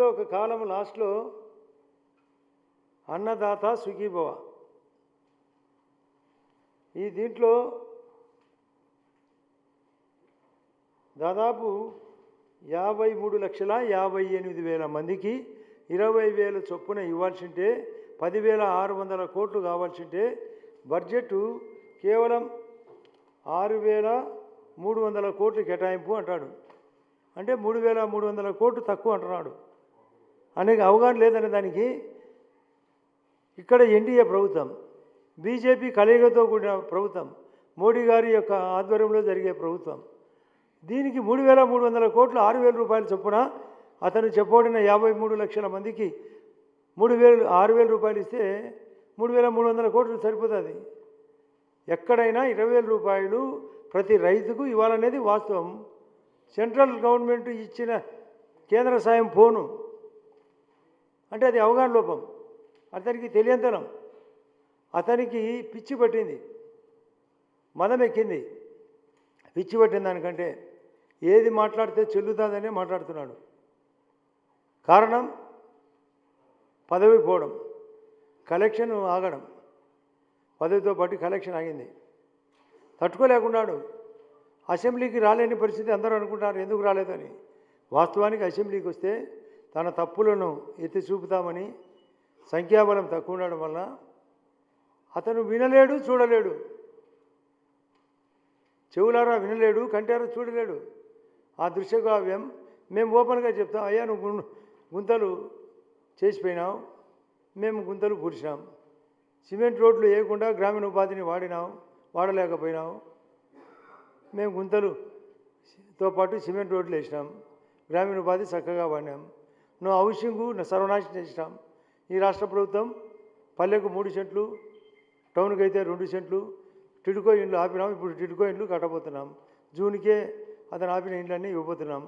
దీంట్లో ఒక కాలం లాస్ట్లో అన్నదాత సుఖీభవ, ఈ దీంట్లో దాదాపు 53,58,000 మందికి 20,000 చొప్పున ఇవ్వాల్సింటే 10,600 కోట్లు కావాల్సింటే బడ్జెట్ కేవలం 6,300 కోట్లు కేటాయింపు అంటాడు. అంటే 3,300 కోట్లు తక్కువ అంటున్నాడు. అనేక అవగాహన లేదనే దానికి ఇక్కడ ఎన్డీఏ ప్రభుత్వం, బీజేపీ కలయికతో కూడిన ప్రభుత్వం, మోడీ గారి యొక్క ఆధ్వర్యంలో జరిగే ప్రభుత్వం, దీనికి 3,300 కోట్లు 6,000 రూపాయలు చొప్పున అతను చెప్పబడిన 53 లక్షల మందికి 6,000 రూపాయలు ఇస్తే 3,300 కోట్లు సరిపోతుంది. ఎక్కడైనా 20,000 రూపాయలు ప్రతి రైతుకు ఇవ్వాలనేది వాస్తవం. సెంట్రల్ గవర్నమెంట్ ఇచ్చిన కేంద్ర సాయం పోను అంటే అది అవగాహన లోపం, అతనికి తెలియంతనం, అతనికి పిచ్చి పట్టింది, మదం ఎక్కింది. పిచ్చి పట్టిన దానికంటే ఏది మాట్లాడితే చెల్లుతుందనే మాట్లాడుతున్నాడు. కారణం పదవి పోవడం, కలెక్షన్ ఆగడం, పదవితో పాటు కలెక్షన్ ఆగింది. తట్టుకోలేకున్నాడు. అసెంబ్లీకి రాలేని పరిస్థితి. అందరూ అనుకుంటారు ఎందుకు రాలేదని. వాస్తవానికి అసెంబ్లీకి వస్తే తన తప్పులను ఎత్తి చూపుతామని సంఖ్యాబలం తక్కువ ఉండడం వల్ల అతను వినలేడు, చూడలేడు. చెవులారా వినలేడు, కంటారా చూడలేడు. ఆ దృశ్యకావ్యం మేము ఓపెన్గా చెప్తాం. అయ్యా నువ్వు గుంతలు చేసిపోయినావు, మేము గుంతలు పూడ్చినాం. సిమెంట్ రోడ్లు వేయకుండా గ్రామీణ ఉపాధిని వాడలేకపోయినావు. మేము గుంతలుతో పాటు సిమెంట్ రోడ్లు వేసినాం, గ్రామీణ ఉపాధి చక్కగా వాడినాం. నువ్వు హౌసింగు సర్వనాశనం చేసినాం. ఈ రాష్ట్ర ప్రభుత్వం పల్లెకు 3 సెంట్లు, టౌన్కి అయితే 2 సెంట్లు టిడ్కో ఇండ్లు ఆపినాం. ఇప్పుడు టిడ్కో ఇండ్లు కట్టబోతున్నాం. జూన్కే అతను ఆపిన ఇండ్లన్నీ ఇవ్వబోతున్నాం.